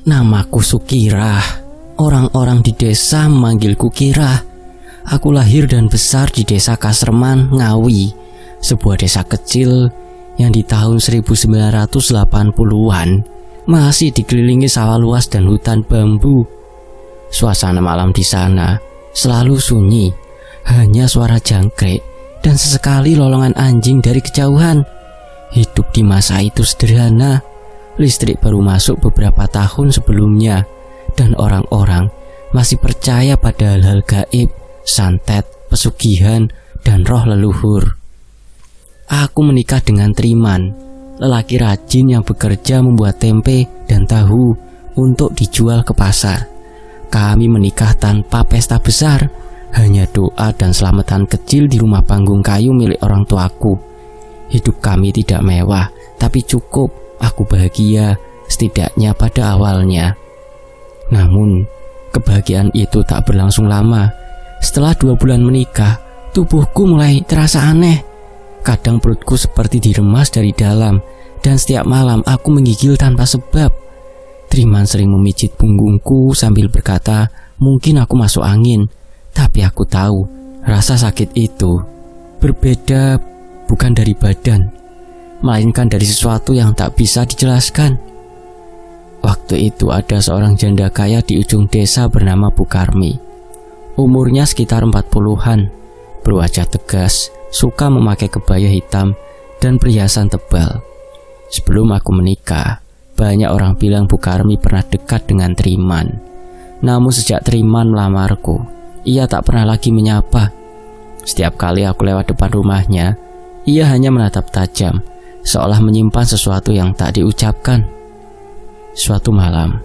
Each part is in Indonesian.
Namaku Sukirah. Orang-orang di desa memanggilku Kirah. Aku lahir dan besar di desa Kasreman, Ngawi, sebuah desa kecil yang di tahun 1980-an masih dikelilingi sawah luas dan hutan bambu. Suasana malam di sana selalu sunyi, hanya suara jangkrik dan sesekali lolongan anjing dari kejauhan. Hidup di masa itu sederhana. Listrik baru masuk beberapa tahun sebelumnya, dan orang-orang masih percaya pada hal-hal gaib, santet, pesugihan, dan roh leluhur. Aku menikah dengan Triman, lelaki rajin yang bekerja membuat tempe dan tahu untuk dijual ke pasar. Kami menikah tanpa pesta besar, hanya doa dan selamatan kecil di rumah panggung kayu milik orang tuaku. Hidup kami tidak mewah, tapi cukup. Aku bahagia, setidaknya pada awalnya. Namun, kebahagiaan itu tak berlangsung lama. Setelah 2 bulan menikah, tubuhku mulai terasa aneh. Kadang perutku seperti diremas dari dalam, dan setiap malam aku menggigil tanpa sebab. Triman sering memijit punggungku sambil berkata, mungkin aku masuk angin. Tapi aku tahu, rasa sakit itu berbeda bukan dari badan, melainkan dari sesuatu yang tak bisa dijelaskan. Waktu itu ada seorang janda kaya di ujung desa bernama Bu Karmi. Umurnya sekitar 40-an, berwajah tegas, suka memakai kebaya hitam dan perhiasan tebal. Sebelum aku menikah, banyak orang bilang Bu Karmi pernah dekat dengan Triman. Namun sejak Triman melamarku, ia tak pernah lagi menyapa. Setiap kali aku lewat depan rumahnya, ia hanya menatap tajam, seolah menyimpan sesuatu yang tak diucapkan. Suatu malam,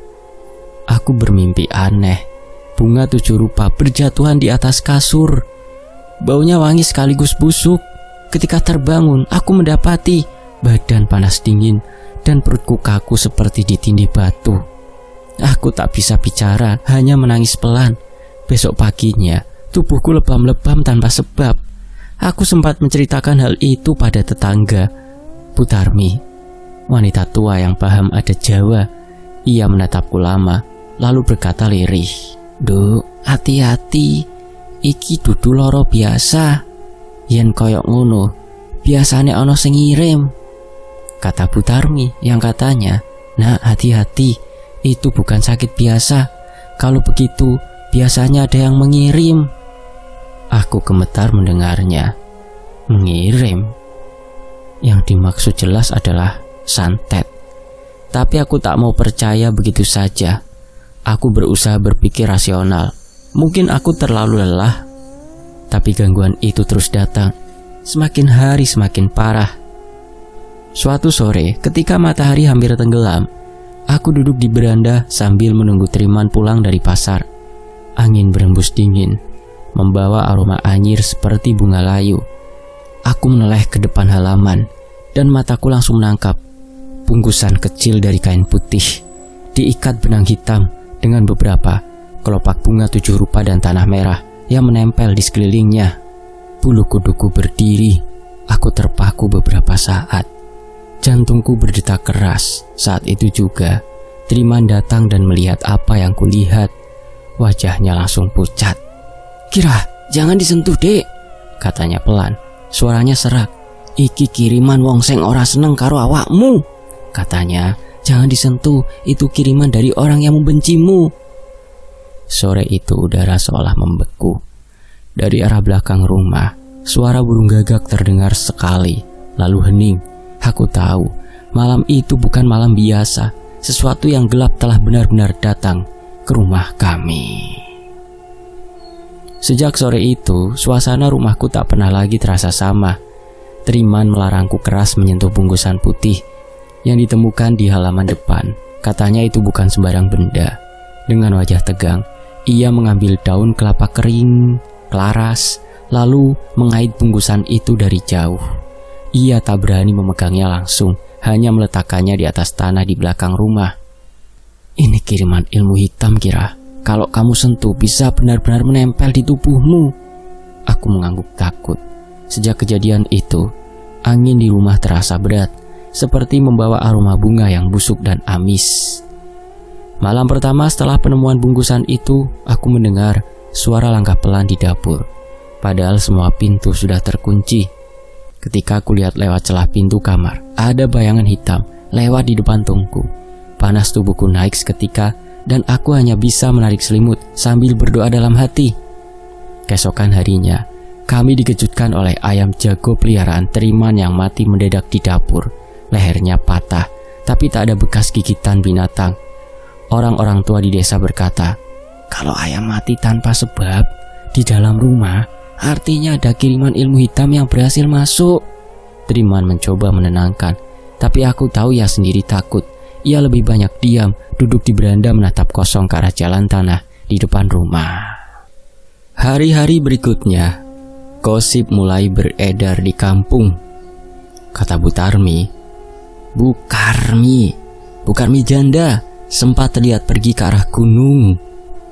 aku bermimpi aneh. Bunga 7 rupa berjatuhan di atas kasur. Baunya wangi sekaligus busuk. Ketika terbangun, aku mendapati badan panas dingin dan perutku kaku seperti ditindih batu. Aku tak bisa bicara, hanya menangis pelan. Besok paginya, tubuhku lebam-lebam tanpa sebab. Aku sempat menceritakan hal itu pada tetangga, Bu Tarmi, wanita tua yang paham adat Jawa. Ia menatapku lama, lalu berkata lirih, "Duk, hati-hati, iki dudu loro biasa. Yen koyok ngono, biasane ana sing ngirim," kata Bu Tarmi yang katanya, "Nah, hati-hati, itu bukan sakit biasa. Kalau begitu, biasanya ada yang mengirim." Aku gemetar mendengarnya. Mengirim? Yang dimaksud jelas adalah santet. Tapi aku tak mau percaya begitu saja. Aku berusaha berpikir rasional. Mungkin aku terlalu lelah. Tapi gangguan itu terus datang. Semakin hari semakin parah. Suatu sore, ketika matahari hampir tenggelam, aku duduk di beranda sambil menunggu Triman pulang dari pasar. Angin berembus dingin, membawa aroma anyir seperti bunga layu. Aku menoleh ke depan halaman, dan mataku langsung menangkap bungkusan kecil dari kain putih, diikat benang hitam dengan beberapa kelopak bunga 7 rupa dan tanah merah yang menempel di sekelilingnya. Bulu kuduku berdiri. Aku terpaku beberapa saat. Jantungku berdetak keras. Saat itu juga Triman datang dan melihat apa yang kulihat. Wajahnya langsung pucat. "Kira, jangan disentuh, Dek," katanya pelan. Suaranya serak. "Iki kiriman wong sing ora seneng karo awakmu," katanya. "Jangan disentuh, itu kiriman dari orang yang membencimu." Sore itu udara seolah membeku. Dari arah belakang rumah, suara burung gagak terdengar sekali, lalu hening. Aku tahu, malam itu bukan malam biasa. Sesuatu yang gelap telah benar-benar datang ke rumah kami. Sejak sore itu, suasana rumahku tak pernah lagi terasa sama. Triman melarangku keras menyentuh bungkusan putih yang ditemukan di halaman depan. Katanya itu bukan sembarang benda. Dengan wajah tegang, ia mengambil daun kelapa kering, kelaras, lalu mengait bungkusan itu dari jauh. Ia tak berani memegangnya langsung, hanya meletakkannya di atas tanah di belakang rumah. "Ini kiriman ilmu hitam, Kira. Kalau kamu sentuh bisa benar-benar menempel di tubuhmu." Aku mengangguk takut. Sejak kejadian itu, angin di rumah terasa berat, seperti membawa aroma bunga yang busuk dan amis. Malam pertama setelah penemuan bungkusan itu, aku mendengar suara langkah pelan di dapur. Padahal semua pintu sudah terkunci. Ketika aku lihat lewat celah pintu kamar, ada bayangan hitam lewat di depan tungku. Panas tubuhku naik seketika dan aku hanya bisa menarik selimut sambil berdoa dalam hati. Keesokan harinya, kami dikejutkan oleh ayam jago peliharaan Triman yang mati mendadak di dapur. Lehernya patah, tapi tak ada bekas gigitan binatang. Orang-orang tua di desa berkata, kalau ayam mati tanpa sebab di dalam rumah, artinya ada kiriman ilmu hitam yang berhasil masuk. Triman mencoba menenangkan, tapi aku tahu ia sendiri takut. Ia lebih banyak diam, duduk di beranda menatap kosong ke arah jalan tanah di depan rumah. Hari-hari berikutnya, gosip mulai beredar di kampung. Kata Bu Karmi janda sempat terlihat pergi ke arah gunung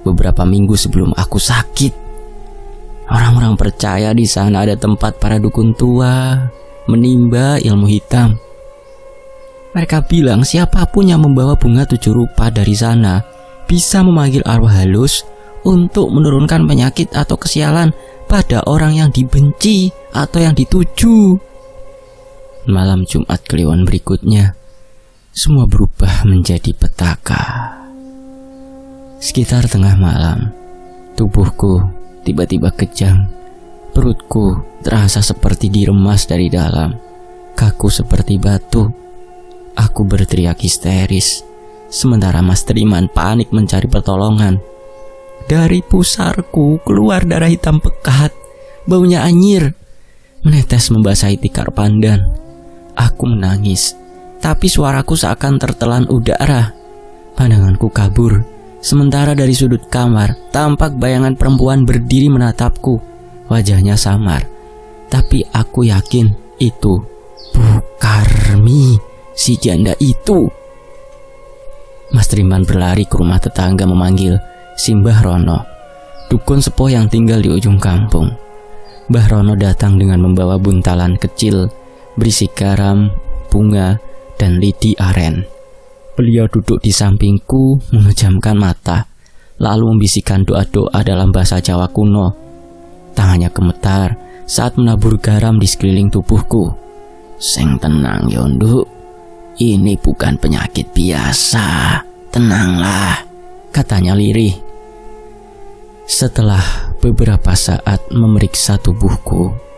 beberapa minggu sebelum aku sakit. Orang-orang percaya di sana ada tempat para dukun tua menimba ilmu hitam. Mereka bilang siapapun yang membawa bunga 7 rupa dari sana bisa memanggil arwah halus untuk menurunkan penyakit atau kesialan pada orang yang dibenci atau yang dituju. Malam Jumat Kliwon berikutnya, semua berubah menjadi petaka. Sekitar tengah malam, tubuhku tiba-tiba kejang. Perutku terasa seperti diremas dari dalam, kaku seperti batu. Aku berteriak histeris, sementara Mas Triman panik mencari pertolongan. Dari pusarku keluar darah hitam pekat, baunya anyir, menetes membasahi tikar pandan. Aku menangis, tapi suaraku seakan tertelan udara. Pandanganku kabur, sementara dari sudut kamar tampak bayangan perempuan berdiri menatapku. Wajahnya samar, tapi aku yakin itu Bu Karmi, si janda itu. Mas Triman berlari ke rumah tetangga memanggil si Mbah Rono, dukun sepuh yang tinggal di ujung kampung. Mbah Rono datang dengan membawa buntalan kecil berisi garam, bunga, dan lidi aren. Beliau duduk di sampingku memejamkan mata, lalu membisikkan doa-doa dalam bahasa Jawa kuno. Tangannya gemetar saat menabur garam di sekeliling tubuhku. Seng tenang Yonduk, ini bukan penyakit biasa, tenanglah, katanya lirih. Setelah beberapa saat memeriksa tubuhku,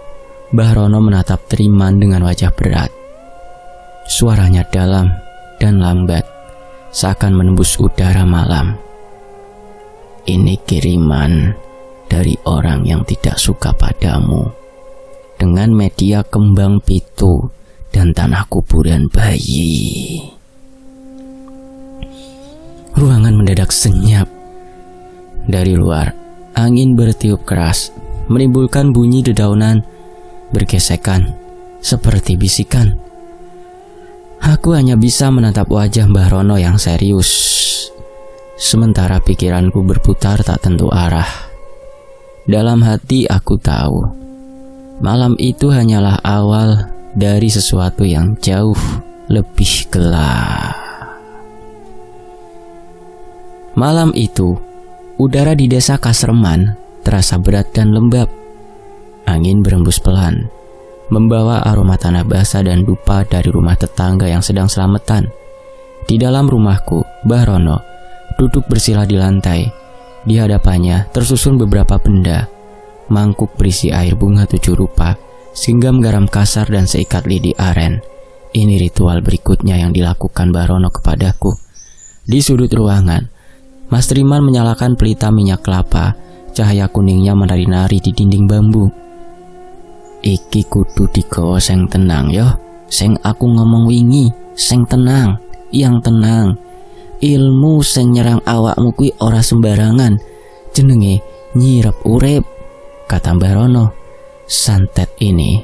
Mbah Rono menatap Triman dengan wajah berat. Suaranya dalam dan lambat, seakan menembus udara malam. Ini kiriman dari orang yang tidak suka padamu, dengan media kembang pitu dan tanah kuburan bayi. Ruangan mendadak senyap. Dari luar, angin bertiup keras, menimbulkan bunyi dedaunan bergesekan seperti bisikan. Aku hanya bisa menatap wajah Mbah Rono yang serius, sementara pikiranku berputar tak tentu arah. Dalam hati aku tahu, malam itu hanyalah awal dari sesuatu yang jauh lebih gelap. Malam itu, udara di desa Kasreman terasa berat dan lembab. Angin berembus pelan, membawa aroma tanah basah dan dupa dari rumah tetangga yang sedang selamatan. Di dalam rumahku, Mbah Rono duduk bersila di lantai. Di hadapannya tersusun beberapa benda, mangkuk berisi air bunga 7 rupa, singgam garam kasar dan seikat lidi aren. Ini ritual berikutnya yang dilakukan Mbah Rono kepadaku. Di sudut ruangan, Mas Triman menyalakan pelita minyak kelapa. Cahaya kuningnya menari-nari di dinding bambu. Iki kudu digawa sing tenang yo, sing aku ngomong wingi, sing tenang, yang tenang. Ilmu sing nyerang awakmu kuwi ora sembarangan, jenenge nyirep urip, kata Mbah Rono. Santet ini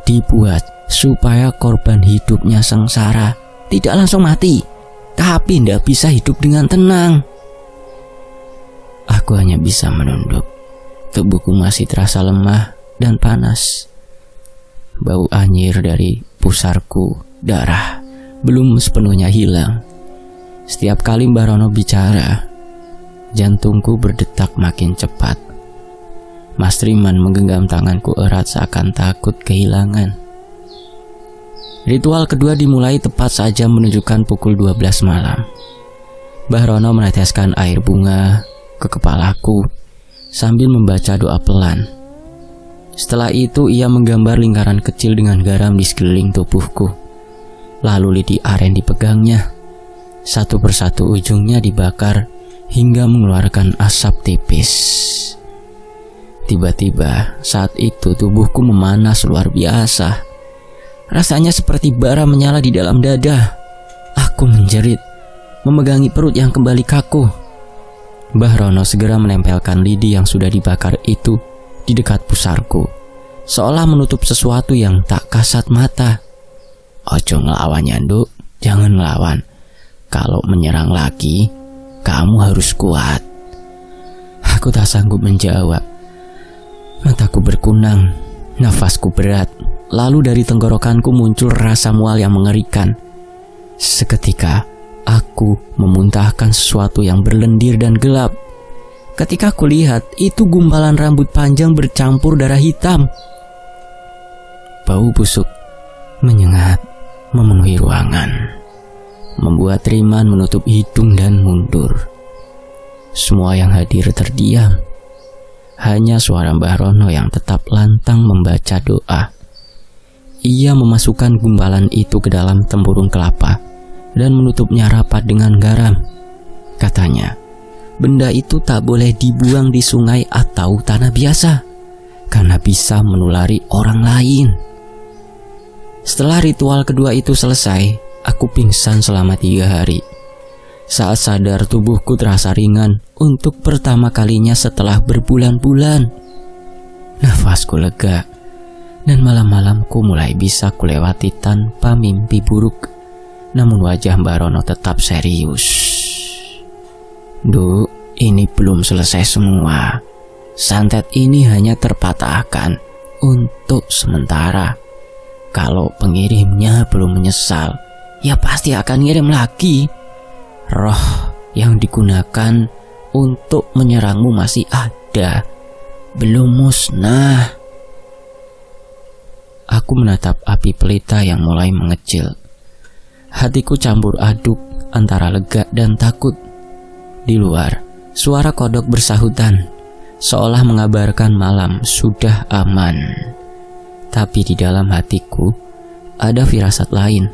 dibuat supaya korban hidupnya sengsara tidak langsung mati, tapi ndak bisa hidup dengan tenang. Aku hanya bisa menunduk. Tubuhku masih terasa lemah dan panas. Bau anyir dari pusarku, darah, belum sepenuhnya hilang. Setiap kali Mbah Rono bicara, jantungku berdetak makin cepat. Mas Triman menggenggam tanganku erat seakan takut kehilangan. Ritual kedua dimulai tepat saja menunjukkan pukul 12 malam. Mbah Rono meneteskan air bunga ke kepalaku sambil membaca doa pelan. Setelah itu ia menggambar lingkaran kecil dengan garam di sekeliling tubuhku. Lalu lidi aren dipegangnya. Satu persatu ujungnya dibakar hingga mengeluarkan asap tipis. Tiba-tiba saat itu tubuhku memanas luar biasa. Rasanya seperti bara menyala di dalam dada. Aku menjerit, memegangi perut yang kembali kaku. Mbah Rono segera menempelkan lidi yang sudah dibakar itu di dekat pusarku, seolah menutup sesuatu yang tak kasat mata. Ojo ngelawan Nduk, jangan ngelawan. Kalau menyerang lagi, kamu harus kuat. Aku tak sanggup menjawab. Mataku berkunang, nafasku berat. Lalu dari tenggorokanku muncul rasa mual yang mengerikan. Seketika aku memuntahkan sesuatu yang berlendir dan gelap. Ketika aku lihat, itu gumpalan rambut panjang bercampur darah hitam. Bau busuk menyengat memenuhi ruangan, membuat Triman menutup hidung dan mundur. Semua yang hadir terdiam. Hanya suara Mbah Rono yang tetap lantang membaca doa. Ia memasukkan gumpalan itu ke dalam tempurung kelapa dan menutupnya rapat dengan garam. Katanya, benda itu tak boleh dibuang di sungai atau tanah biasa, karena bisa menulari orang lain. Setelah ritual kedua itu selesai, aku pingsan selama 3 hari. Saat sadar, tubuhku terasa ringan untuk pertama kalinya setelah berbulan-bulan. Nafasku lega, dan malam-malamku mulai bisa kulewati tanpa mimpi buruk. Namun wajah Mbah Rono tetap serius. Nduk, ini belum selesai semua. Santet ini hanya terpatahkan untuk sementara. Kalau pengirimnya belum menyesal, ya pasti akan ngirim lagi. Roh yang digunakan untuk menyerangmu masih ada, belum musnah. Aku menatap api pelita yang mulai mengecil. Hatiku campur aduk antara lega dan takut. Di luar, suara kodok bersahutan, seolah mengabarkan malam sudah aman. Tapi di dalam hatiku ada firasat lain.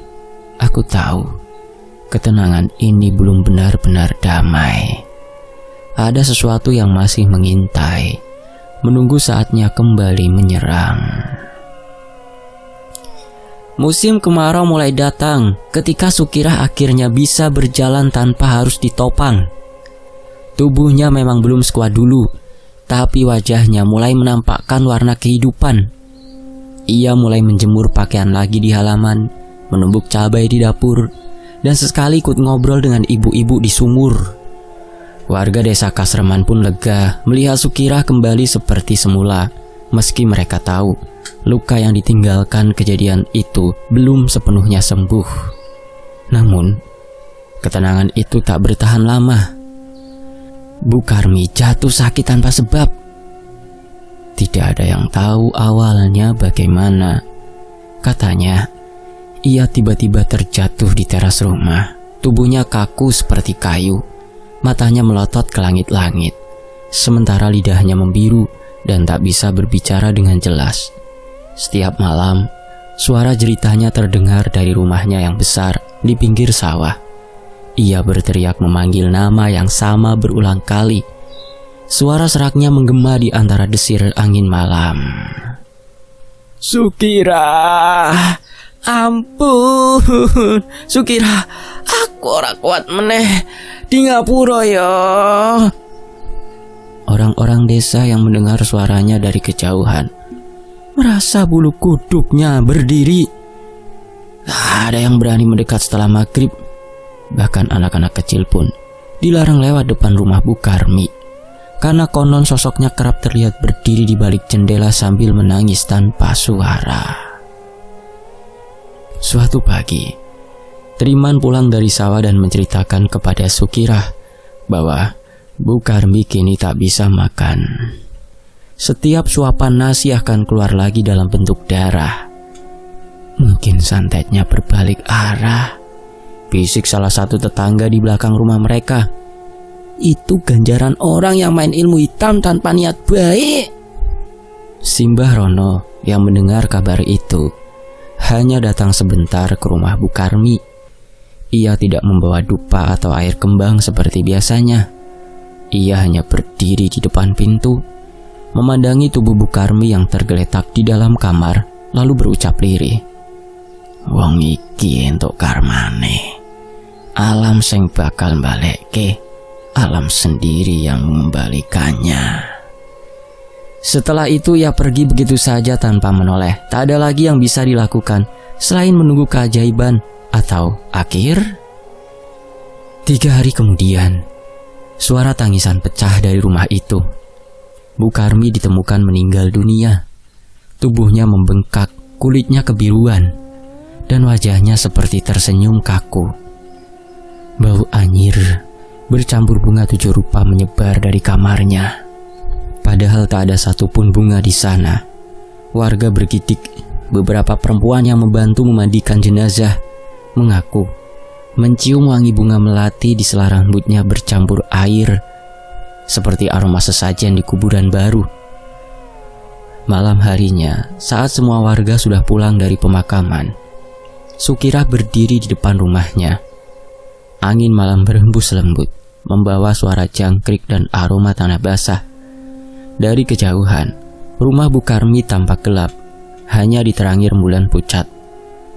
Aku tahu ketenangan ini belum benar-benar damai. Ada sesuatu yang masih mengintai, menunggu saatnya kembali menyerang. Musim kemarau mulai datang ketika Sukirah akhirnya bisa berjalan tanpa harus ditopang. Tubuhnya memang belum sekuat dulu, tapi wajahnya mulai menampakkan warna kehidupan. Ia mulai menjemur pakaian lagi di halaman, menumbuk cabai di dapur, dan sesekali ikut ngobrol dengan ibu-ibu di sumur. Warga desa Kasreman pun lega melihat Sukirah kembali seperti semula, meski mereka tahu luka yang ditinggalkan kejadian itu belum sepenuhnya sembuh. Namun, ketenangan itu tak bertahan lama. Bu Karmi jatuh sakit tanpa sebab. Tidak ada yang tahu awalnya bagaimana. Katanya, ia tiba-tiba terjatuh di teras rumah. Tubuhnya kaku seperti kayu. Matanya melotot ke langit-langit, sementara lidahnya membiru dan tak bisa berbicara dengan jelas. Setiap malam, suara jeritanya terdengar dari rumahnya yang besar di pinggir sawah. Ia berteriak memanggil nama yang sama berulang kali. Suara seraknya menggema di antara desir angin malam. Sukirah! Ampun, Sukirah, aku ora kuat meneh di ngapura ya. Orang-orang desa yang mendengar suaranya dari kejauhan merasa bulu kuduknya berdiri. Tak ada yang berani mendekat setelah maghrib. Bahkan anak-anak kecil pun dilarang lewat depan rumah Bu Karmi, karena konon sosoknya kerap terlihat berdiri di balik jendela sambil menangis tanpa suara. Suatu pagi, Triman pulang dari sawah dan menceritakan kepada Sukirah bahwa Bu Karmi kini tak bisa makan. Setiap suapan nasi akan keluar lagi dalam bentuk darah. Mungkin santetnya berbalik arah, bisik salah satu tetangga di belakang rumah mereka. Itu ganjaran orang yang main ilmu hitam tanpa niat baik. Simbah Rono yang mendengar kabar itu hanya datang sebentar ke rumah Bu Karmi. Ia tidak membawa dupa atau air kembang seperti biasanya. Ia hanya berdiri di depan pintu, memandangi tubuh Bu Karmi yang tergeletak di dalam kamar, lalu berucap lirih, "Wong iki entuk karmane. Alam sing bakal balekke, alam sendiri yang mengembalikannya." Setelah itu ia pergi begitu saja tanpa menoleh. Tak ada lagi yang bisa dilakukan selain menunggu keajaiban atau akhir. 3 hari kemudian, suara tangisan pecah dari rumah itu. Bu Karmi ditemukan meninggal dunia. Tubuhnya membengkak, kulitnya kebiruan, dan wajahnya seperti tersenyum kaku. Bau anyir bercampur bunga 7 rupa menyebar dari kamarnya. Padahal tak ada satupun bunga di sana. Warga bergidik. Beberapa perempuan yang membantu memandikan jenazah mengaku mencium wangi bunga melati di sela rambutnya bercampur air, seperti aroma sesajen di kuburan baru. Malam harinya, saat semua warga sudah pulang dari pemakaman, Sukirah berdiri di depan rumahnya. Angin malam berhembus lembut, membawa suara jangkrik dan aroma tanah basah. Dari kejauhan, rumah Bu Karmi tampak gelap, hanya diterangi rembulan pucat.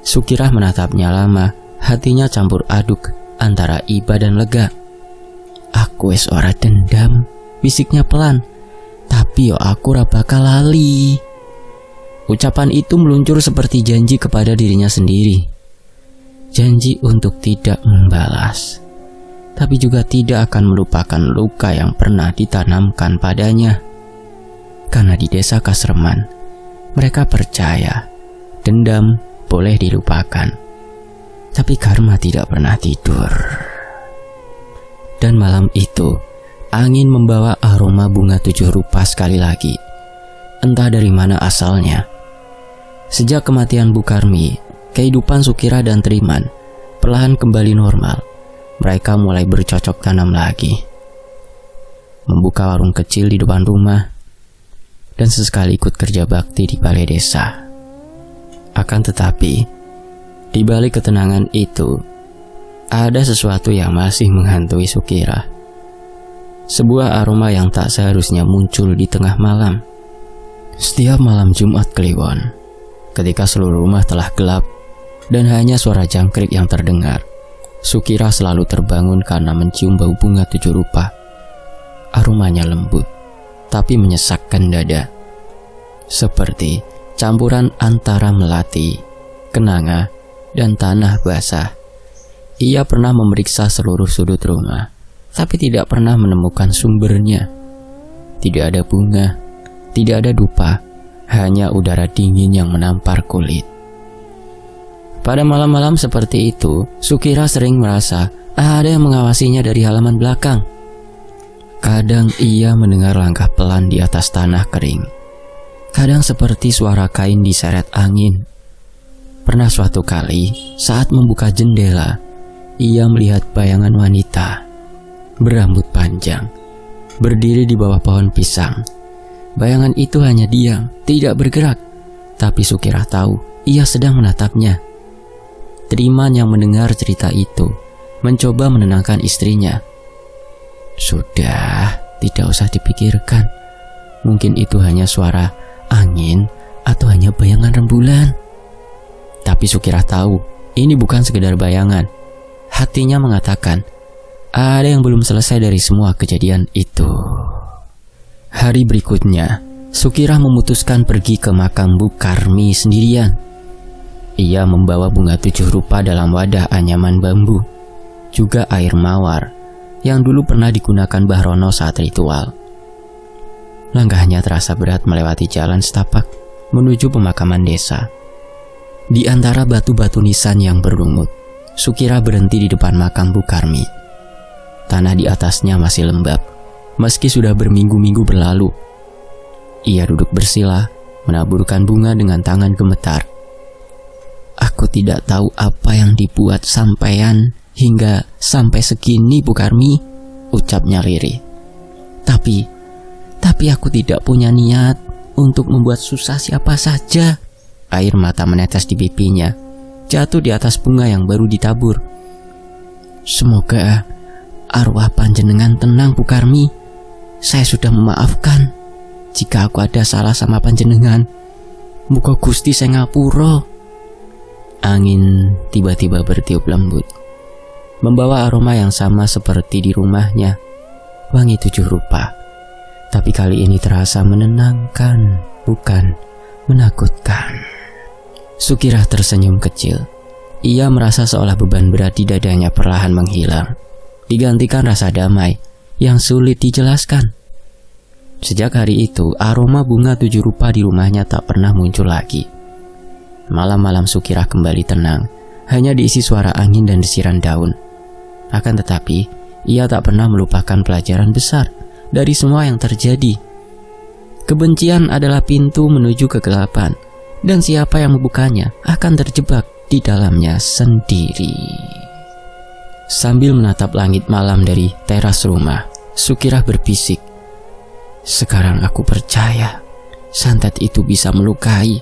Sukirah menatapnya lama, hatinya campur aduk antara iba dan lega. "Aku wis ora dendam," bisiknya pelan. "Tapi yo aku ora bakal lali." Ucapan itu meluncur seperti janji kepada dirinya sendiri. Janji untuk tidak membalas, tapi juga tidak akan melupakan luka yang pernah ditanamkan padanya. Karena di desa Kasreman, mereka percaya dendam boleh dilupakan, tapi karma tidak pernah tidur. Dan malam itu, angin membawa aroma bunga 7 rupa sekali lagi. Entah dari mana asalnya. Sejak kematian Bu Karmi, kehidupan Sukirah dan Triman perlahan kembali normal. Mereka mulai bercocok tanam lagi, membuka warung kecil di depan rumah, dan sesekali ikut kerja bakti di balai desa. Akan tetapi, di balik ketenangan itu, ada sesuatu yang masih menghantui Sukirah. Sebuah aroma yang tak seharusnya muncul di tengah malam. Setiap malam Jumat Kliwon, ketika seluruh rumah telah gelap dan hanya suara jangkrik yang terdengar, Sukirah selalu terbangun karena mencium bau bunga 7 rupa. Aromanya lembut, tapi menyesakkan dada. Seperti campuran antara melati, kenanga, dan tanah basah. Ia pernah memeriksa seluruh sudut rumah, tapi tidak pernah menemukan sumbernya. Tidak ada bunga, tidak ada dupa, hanya udara dingin yang menampar kulit. Pada malam-malam seperti itu, Sukirah sering merasa ada yang mengawasinya dari halaman belakang. Kadang ia mendengar langkah pelan di atas tanah kering. Kadang seperti suara kain diseret angin. Pernah suatu kali, saat membuka jendela, ia melihat bayangan wanita berambut panjang, berdiri di bawah pohon pisang. Bayangan itu hanya diam, tidak bergerak, tapi Sukirah tahu ia sedang menatapnya. Triman yang mendengar cerita itu mencoba menenangkan istrinya. "Sudah, tidak usah dipikirkan. Mungkin itu hanya suara angin atau hanya bayangan rembulan." Tapi Sukirah tahu ini bukan sekedar bayangan. Hatinya mengatakan ada yang belum selesai dari semua kejadian itu. Hari berikutnya, Sukirah memutuskan pergi ke makam Bu Karmi sendirian. Ia membawa bunga 7 rupa dalam wadah anyaman bambu, juga air mawar yang dulu pernah digunakan Mbah Rono saat ritual. Langkahnya terasa berat melewati jalan setapak menuju pemakaman desa. Di antara batu-batu nisan yang berlumut, Sukira berhenti di depan makam Bu Karmi. Tanah di atasnya masih lembab, meski sudah berminggu-minggu berlalu. Ia duduk bersila, menaburkan bunga dengan tangan gemetar. Aku tidak tahu apa yang dibuat sampean hingga sampai segini, Bu Karmi, ucapnya lirih. Tapi aku tidak punya niat untuk membuat susah siapa saja. Air mata menetes di pipinya, jatuh di atas bunga yang baru ditabur. Semoga arwah panjenengan tenang, Bu Karmi. Saya sudah memaafkan jika aku ada salah sama panjenengan. Muga Gusti saya ngapura. Angin tiba-tiba bertiup lembut, membawa aroma yang sama seperti di rumahnya, wangi 7 rupa. Tapi kali ini terasa menenangkan, bukan menakutkan. Sukira tersenyum kecil. Ia merasa seolah beban berat di dadanya perlahan menghilang, digantikan rasa damai yang sulit dijelaskan. Sejak hari itu, aroma bunga 7 rupa di rumahnya tak pernah muncul lagi. Malam-malam Sukira kembali tenang, hanya diisi suara angin dan desiran daun. Akan tetapi, ia tak pernah melupakan pelajaran besar dari semua yang terjadi. Kebencian adalah pintu menuju kegelapan, dan siapa yang membukanya akan terjebak di dalamnya sendiri. Sambil menatap langit malam dari teras rumah, Sukira berbisik, "Sekarang aku percaya santet itu bisa melukai,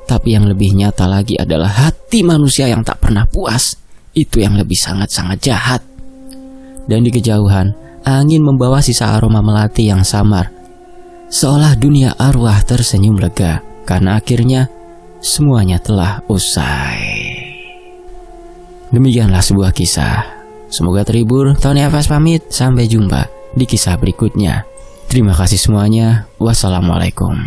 tapi yang lebih nyata lagi adalah hati manusia yang tak pernah puas. Itu yang lebih sangat-sangat jahat." Dan di kejauhan, angin membawa sisa aroma melati yang samar. Seolah dunia arwah tersenyum lega karena akhirnya semuanya telah usai. Demikianlah sebuah kisah. Semoga terhibur. Tony Afas pamit. Sampai jumpa di kisah berikutnya. Terima kasih semuanya. Wassalamualaikum.